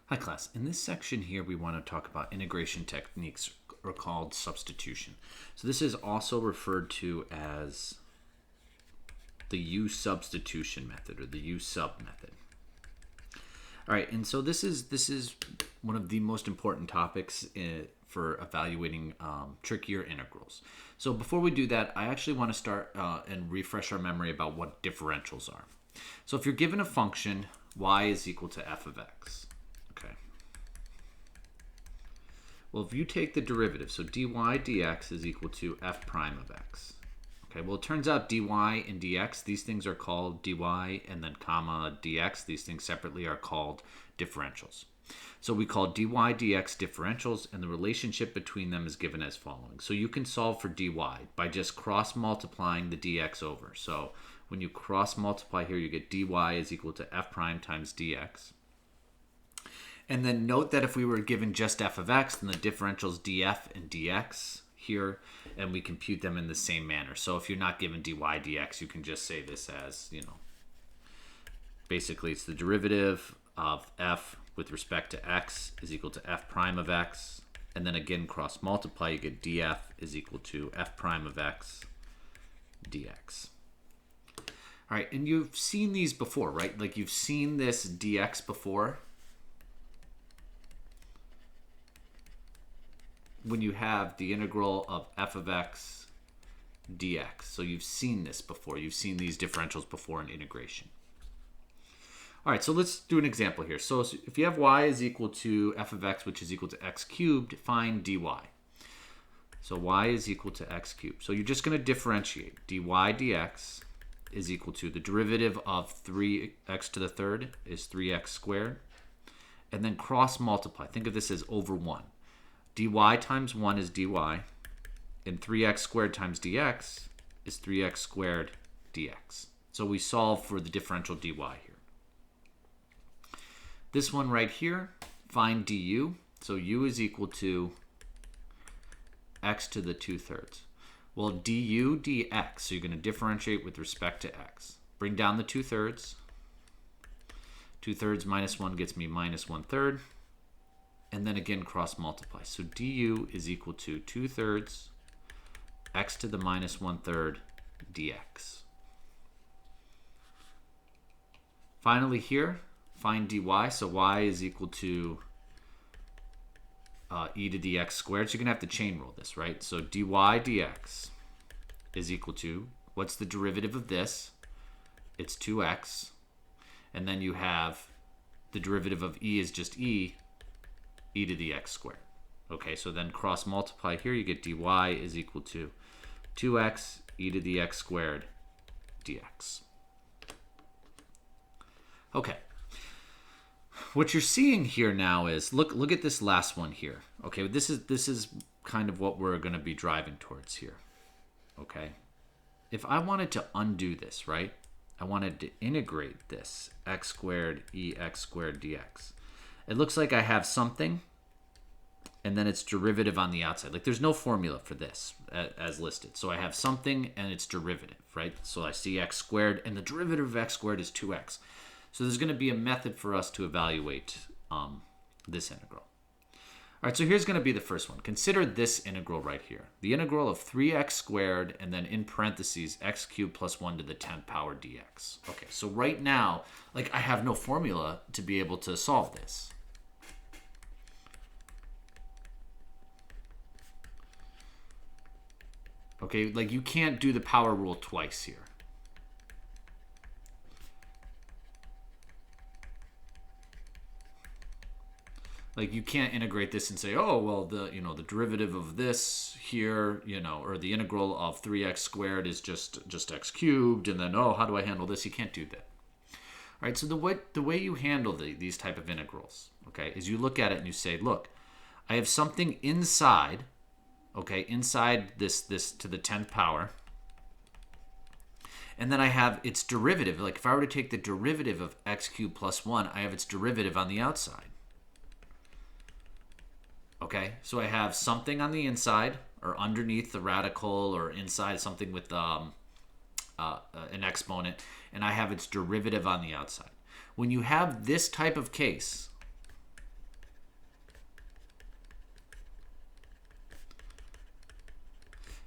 Hi class, in this section here we want to talk about integration techniques or called substitution. So this is also referred to as the Usubstitution method or the Usub method. All right, and so this is one of the most important topics for evaluating trickier integrals. So before we do that, I actually want to start and refresh our memory about what differentials are. So if you're given a function y is equal to f of x, okay. Well, if you take the derivative, so dy dx is equal to f prime of x. Okay, well, it turns out dy and dx, these things are called dy and then comma dx. These things separately are called differentials. So we call dy dx differentials, and the relationship between them is given as following. So you can solve for dy by just cross-multiplying the dx over. So when you cross-multiply here, you get dy is equal to f prime times dx. And then note that if we were given just f of x, then the differentials df and dx here, and we compute them in the same manner. So if you're not given dy dx, you can just say this as, basically it's the derivative of f with respect to x is equal to f prime of x. And then again, cross multiply, you get df is equal to f prime of x dx. All right, and you've seen these before, right? Like you've seen this dx before. When you have the integral of f of x dx. So you've seen this before. You've seen these differentials before in integration. All right, so let's do an example here. So if you have y is equal to f of x, which is equal to x cubed, find dy. So y is equal to x cubed. So you're just going to differentiate. Dy dx is equal to the derivative of 3x to the third is 3x squared. And then cross multiply. Think of this as over 1. dy times 1 is dy, and 3x squared times dx is 3x squared dx. So we solve for the differential dy here. This one right here, find du. So u is equal to x to the 2/3. Well, du dx, so you're going to differentiate with respect to x. Bring down the 2/3. 2/3 minus 1 gets me minus 1/3. And then again cross multiply. So du is equal to 2/3 x to the minus 1/3 dx. Finally here, find dy. So y is equal to e to the x squared. So you're going to have to chain rule this, right? So dy dx is equal to, what's the derivative of this? It's 2x. And then you have the derivative of e is just e to the x squared. Okay, so then cross multiply here, you get dy is equal to 2x e to the x squared dx. Okay. What you're seeing here now is, look at this last one here. Okay, this is kind of what we're going to be driving towards here. Okay? If I wanted to undo this, right? I wanted to integrate this x squared ex squared dx. It looks like I have something, and then its derivative on the outside. Like there's no formula for this as listed. So I have something and its derivative, right? So I see x squared, and the derivative of x squared is 2x. So there's going to be a method for us to evaluate this integral. All right, so here's going to be the first one. Consider this integral right here. The integral of 3x squared, and then in parentheses, x cubed plus 1 to the 10th power dx. Okay, so right now, like I have no formula to be able to solve this. Okay, like you can't do the power rule twice here. Like you can't integrate this and say, oh, well, the derivative of this here, or the integral of 3x squared is just x cubed, and then, oh, how do I handle this? You can't do that. All right, so the way you handle these type of integrals, okay, is you look at it and you say, look, I have something inside, okay, inside this to the 10th power, and then I have its derivative. Like if I were to take the derivative of x cubed plus 1, I have its derivative on the outside. Okay, so I have something on the inside or underneath the radical or inside something with an exponent, and I have its derivative on the outside. When you have this type of case,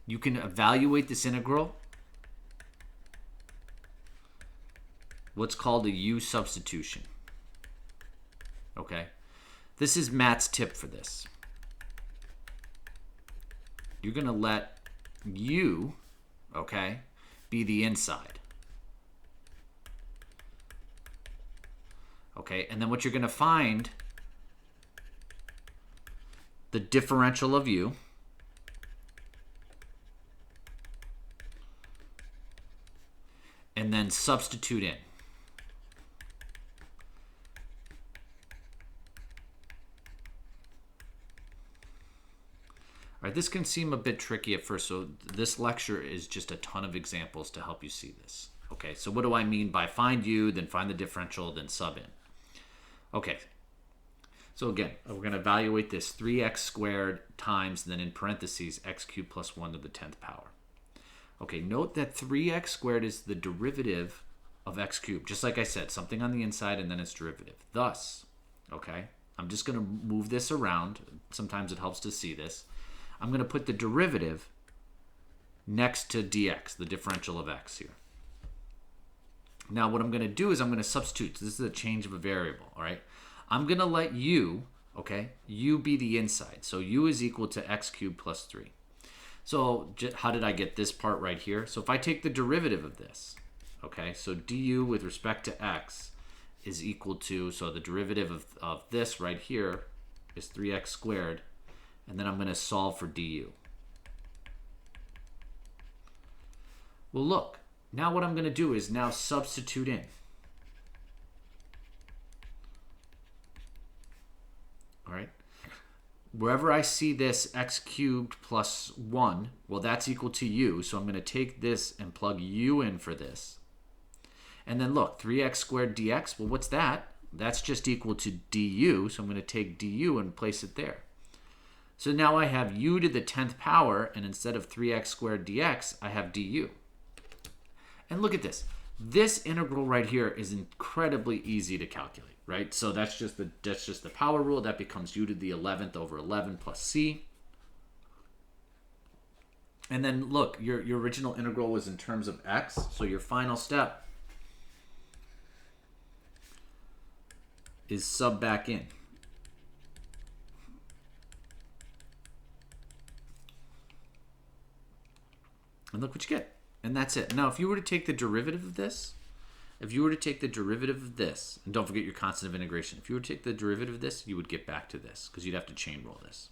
you can evaluate this integral what's called a Usubstitution. Okay? This is Matt's tip for this. You're going to let U, okay, be the inside. Okay, and then what you're going to find, the differential of U, and then substitute in. All right, this can seem a bit tricky at first, so this lecture is just a ton of examples to help you see this. Okay, so what do I mean by find U, then find the differential, then sub in? Okay, so again, we're going to evaluate this 3x squared times, then in parentheses, x cubed plus 1 to the 10th power. Okay, note that 3x squared is the derivative of x cubed. Just like I said, something on the inside and then its derivative. Thus, okay, I'm just going to move this around. Sometimes it helps to see this. I'm going to put the derivative next to dx, the differential of x here. Now what I'm going to do is I'm going to substitute. So this is a change of a variable, all right? I'm going to let u, okay, u be the inside. So u is equal to x cubed plus 3. So how did I get this part right here? So if I take the derivative of this, okay, so du with respect to x is equal to, so the derivative of this right here is 3x squared, and then I'm going to solve for du. Well, look, now what I'm going to do is now substitute in. All right. Wherever I see this x cubed plus 1, well, that's equal to u. So I'm going to take this and plug u in for this. And then look, 3x squared dx, well, what's that? That's just equal to du. So I'm going to take du and place it there. So now I have u to the 10th power, and instead of 3x squared dx, I have du. And look at this. This integral right here is incredibly easy to calculate, right? So that's just the power rule. That becomes u to the 11th over 11 plus c. And then look, your original integral was in terms of x, so your final step is sub back in. And look what you get. And that's it. Now, if you were to take the derivative of this, and don't forget your constant of integration. If you were to take the derivative of this, you would get back to this, because you'd have to chain rule this.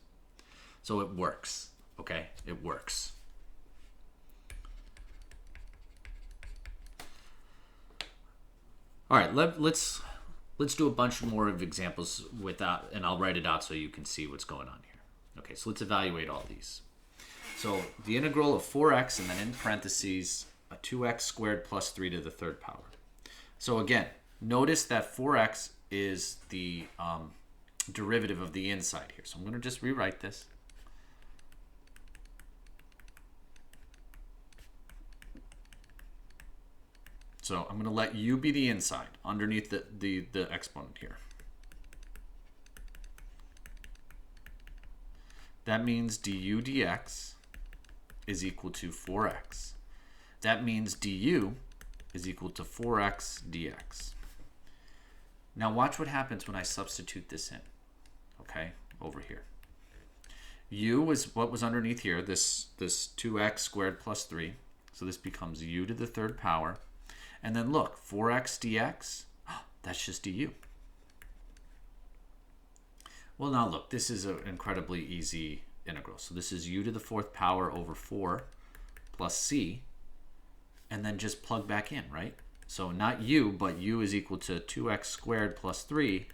So it works, okay? It works. All right, let's do a bunch more of examples without, and I'll write it out so you can see what's going on here. Okay, so let's evaluate all these. So the integral of 4x and then in parentheses a 2x squared plus 3 to the 3rd power. So again, notice that 4x is the derivative of the inside here. So I'm going to just rewrite this. So I'm going to let u be the inside underneath the exponent here. That means du dx is equal to 4x. That means du is equal to 4x dx. Now watch what happens when I substitute this in, okay, over here. U is what was underneath here, this 2x squared plus 3. So this becomes u to the 3rd power. And then look, 4x dx, that's just du. Well, now look, this is an incredibly easy integral. So this is u to the 4th power over 4 plus c, and then just plug back in, right? So not u, but u is equal to 2x squared plus 3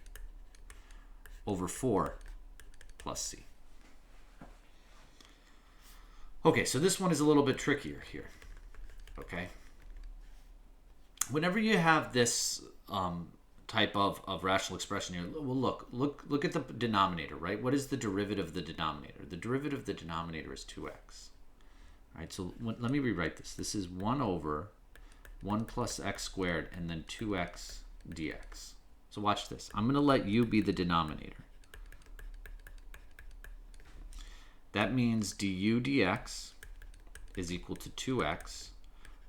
over 4 plus c. Okay, so this one is a little bit trickier here, okay? Whenever you have this type of rational expression here, well, look at the denominator, right? What is the derivative of the denominator? The derivative of the denominator is 2x. All right, so let me rewrite this. This is 1 over 1 plus x squared and then 2x dx. So watch this. I'm going to let u be the denominator. That means du dx is equal to 2x,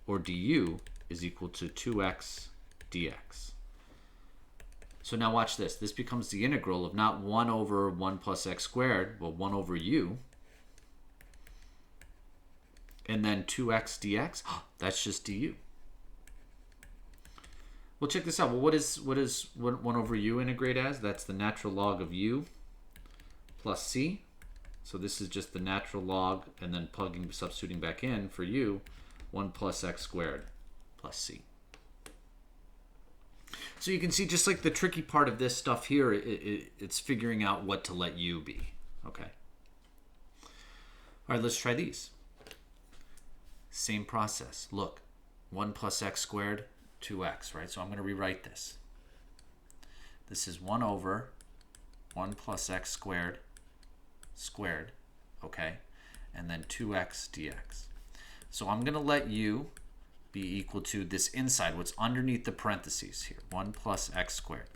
or du is equal to 2x dx. So now watch this. This becomes the integral of not 1 over 1 plus x squared, but 1 over u. And then 2x dx, that's just du. Well, check this out. Well, what is 1 over u integrate as? That's the natural log of u plus c. So this is just the natural log, and then substituting back in for u, 1 plus x squared plus c. So you can see, just like the tricky part of this stuff here, it's figuring out what to let u be. Okay. All right, let's try these. Same process. Look, 1 plus x squared, 2x, right? So I'm going to rewrite this. This is 1 over 1 plus x squared, okay? And then 2x dx. So I'm going to let u be equal to this inside, what's underneath the parentheses here, 1 plus x squared.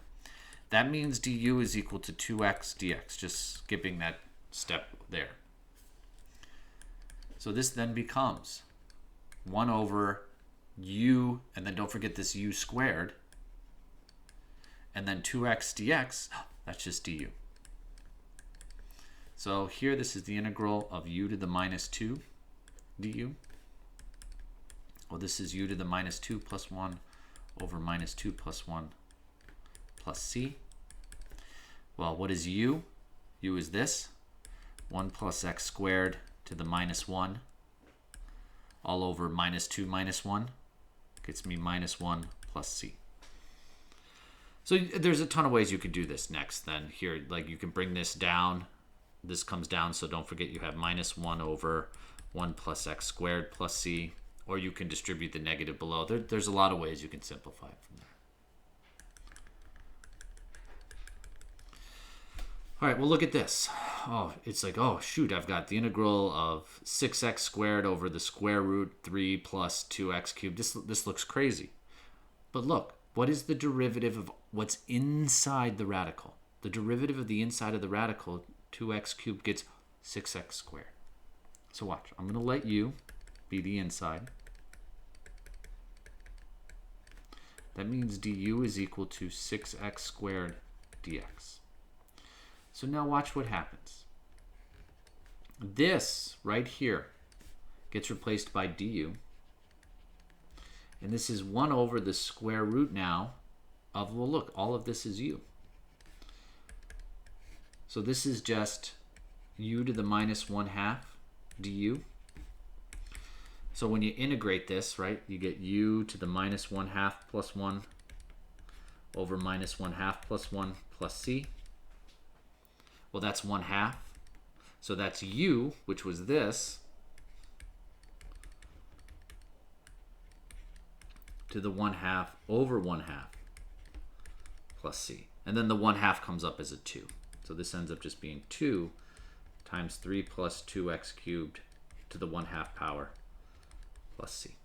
That means du is equal to 2x dx, just skipping that step there. So this then becomes 1 over u, and then don't forget this u squared, and then 2x dx, that's just du. So here, this is the integral of u to the minus 2 du. Well, this is u to the minus 2 plus 1 over minus 2 plus 1 plus c. Well, what is u? U is this, 1 plus x squared to the minus 1 all over minus 2 minus 1 gets me minus 1 plus c. So there's a ton of ways you could do this next then. Here, like, you can bring this down. This comes down, so don't forget you have minus 1 over 1 plus x squared plus c. Or you can distribute the negative below. There's a lot of ways you can simplify it from there. All right, well, look at this. Oh, it's like, oh, shoot, I've got the integral of 6x squared over the square root 3 plus 2x cubed. This looks crazy. But look, what is the derivative of what's inside the radical? The derivative of the inside of the radical, 2x cubed, gets 6x squared. So watch. I'm going to let u be the inside. That means du is equal to 6x squared dx. So now watch what happens. This right here gets replaced by du. And this is 1 over the square root now of, well, look, all of this is u. So this is just u to the minus 1/2 du. So when you integrate this, right, you get u to the minus 1/2 plus 1 over minus 1/2 plus 1 plus c. Well, that's 1/2. So that's u, which was this, to the 1/2 over 1/2 plus c. And then the 1/2 comes up as a 2. So this ends up just being 2 times 3 plus 2x cubed to the 1/2 power plus c.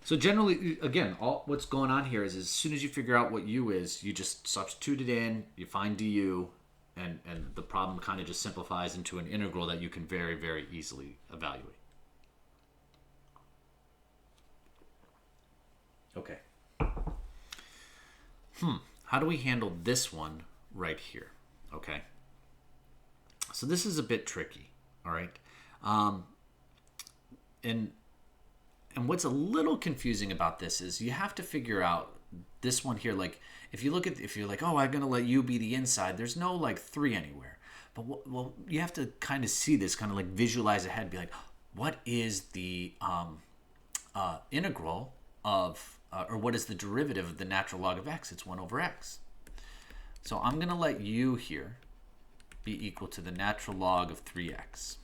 So generally, again, what's going on here is as soon as you figure out what u is, you just substitute it in, you find du, and the problem kind of just simplifies into an integral that you can very, very easily evaluate. Okay. How do we handle this one right here? Okay. So this is a bit tricky, all right? And what's a little confusing about this is you have to figure out this one here. Like, if you're like, oh, I'm going to let u be the inside, there's no like 3 anywhere. But well, you have to kind of see this, kind of like visualize ahead, be like, what is the integral of, or what is the derivative of the natural log of x? It's 1 over x. So I'm going to let u here be equal to the natural log of 3x.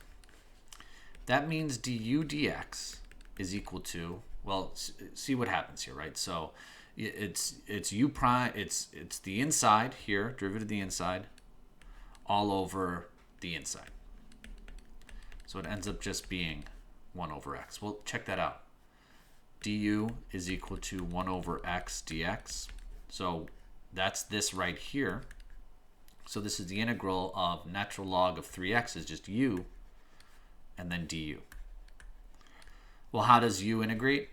That means du dx is equal to, well, see what happens here, right? So it's u prime, it's the inside here, derivative of the inside, all over the inside. So it ends up just being 1 over x. Well, check that out. Du is equal to 1 over x dx. So that's this right here. So this is the integral of natural log of 3x is just u and then du. Well, how does u integrate?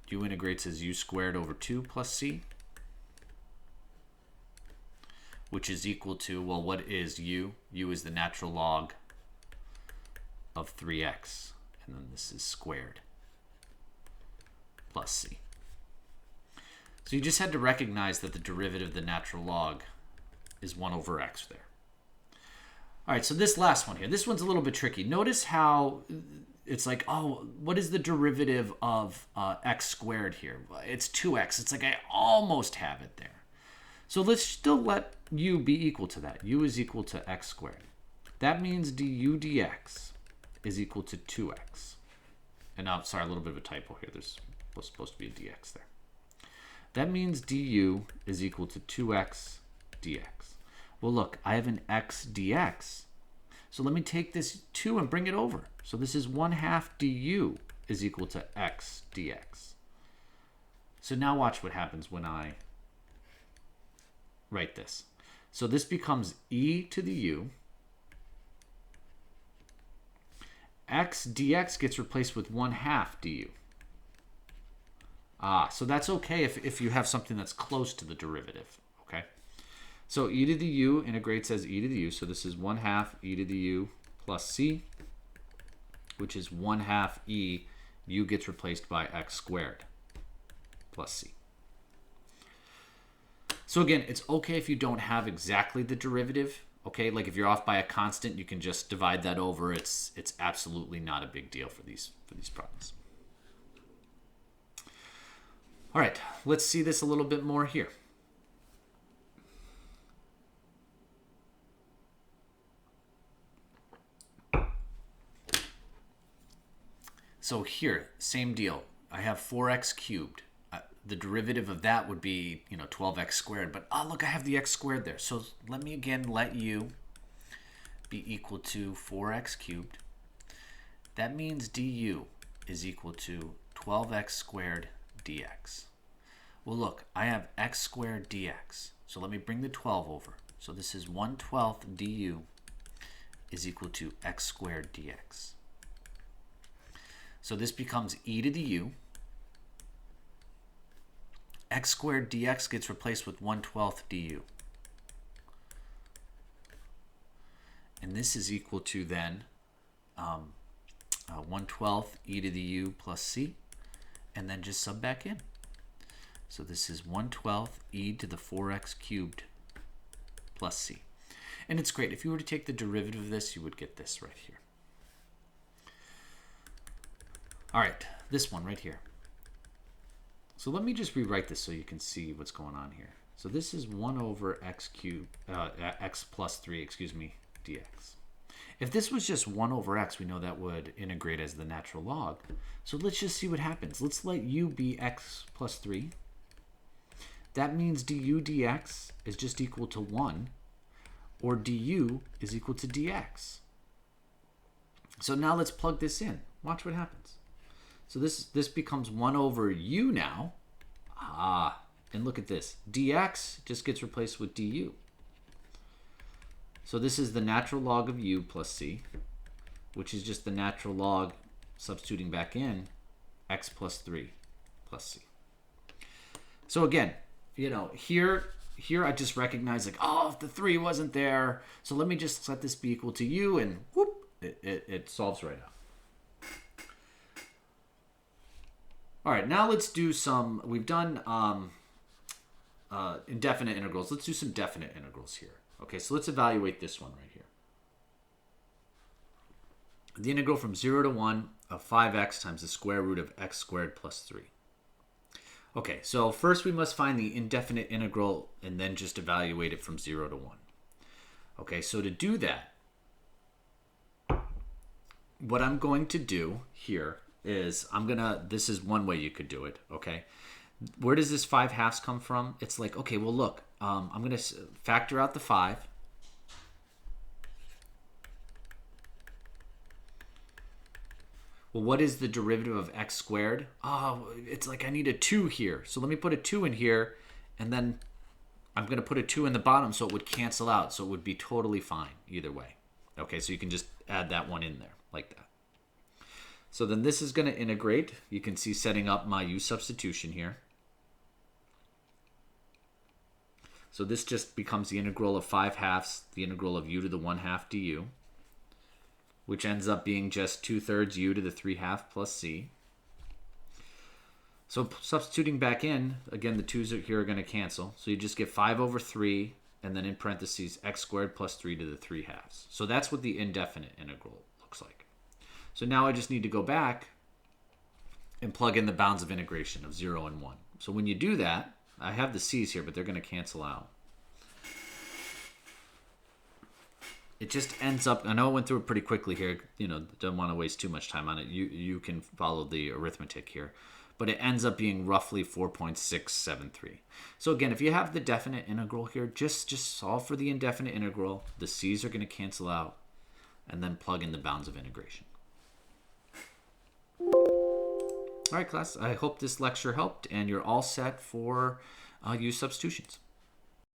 U integrates as u squared over 2 plus c, which is equal to, well, what is u? U is the natural log of 3x, and then this is squared plus c. So you just had to recognize that the derivative of the natural log is 1 over x there. All right, so this last one here, this one's a little bit tricky. Notice how it's like, oh, what is the derivative of x squared here? It's 2x. It's like I almost have it there. So let's still let u be equal to that. U is equal to x squared. That means du dx is equal to 2x. And now, sorry, a little bit of a typo here. There's supposed to be a dx there. That means du is equal to 2x dx. Well, look, I have an x dx. So let me take this 2 and bring it over. So this is 1/2 du is equal to x dx. So now watch what happens when I write this. So this becomes e to the u. X dx gets replaced with 1/2 du. So that's okay if you have something that's close to the derivative, okay? So e to the u integrates as e to the u. So this is 1/2 e to the u plus c, which is 1/2 e. U gets replaced by x squared plus c. So again, it's okay if you don't have exactly the derivative, okay? Like if you're off by a constant, you can just divide that over. It's absolutely not a big deal for these problems. All right, let's see this a little bit more here. So here, same deal. I have 4x cubed. The derivative of that would be, 12x squared. But, look, I have the x squared there. So let me again let u be equal to 4x cubed. That means du is equal to 12x squared dx. Well, look, I have x squared dx. So let me bring the 12 over. So this is 1/12 du is equal to x squared dx. So this becomes e to the u. X squared dx gets replaced with 1/12 du. And this is equal to then 1/12 e to the u plus c, and then just sub back in. So this is 1/12 e to the 4x cubed plus c. And it's great. If you were to take the derivative of this, you would get this right here. All right, this one right here. So let me just rewrite this so you can see what's going on here. So this is 1 over x cubed, x plus 3, excuse me, dx. If this was just 1 over x, we know that would integrate as the natural log. So let's just see what happens. Let's let u be x plus 3. That means du dx is just equal to 1, or du is equal to dx. So now let's plug this in. Watch what happens. So this becomes 1 over u now. And look at this. Dx just gets replaced with du. So this is the natural log of u plus c, which is just the natural log, substituting back in, x plus 3 plus c. So again, here I just recognize like, if the 3 wasn't there, so let me just let this be equal to u, and whoop, it solves right out. All right, now let's do some, we've done indefinite integrals. Let's do some definite integrals here. Okay, so let's evaluate this one right here. The integral from 0 to 1 of 5x times the square root of x squared plus 3. Okay, so first we must find the indefinite integral and then just evaluate it from 0 to 1. Okay, so to do that, what I'm going to do here is this is one way you could do it, okay? Where does this 5/2 come from? It's like, okay, well, look, I'm going to factor out the 5. Well, what is the derivative of x squared? It's like I need a 2 here. So let me put a 2 in here, and then I'm going to put a 2 in the bottom so it would cancel out. So it would be totally fine either way. Okay, so you can just add that one in there like that. So then this is going to integrate. You can see setting up my Usubstitution here. So this just becomes the integral of 5/2, the integral of u to the 1/2 du, which ends up being just 2/3 u to the 3/2 plus c. So substituting back in, again, the 2's here are going to cancel. So you just get 5/3, and then in parentheses, x squared plus 3 to the 3/2. So that's what the indefinite integral looks like. So now I just need to go back and plug in the bounds of integration of 0 and 1. So when you do that, I have the c's here, but they're going to cancel out. It just ends up, I know I went through it pretty quickly here, don't want to waste too much time on it. You can follow the arithmetic here. But it ends up being roughly 4.673. So again, if you have the definite integral here, just solve for the indefinite integral. The c's are going to cancel out, and then plug in the bounds of integration. All right, class, I hope this lecture helped, and you're all set for use substitutions.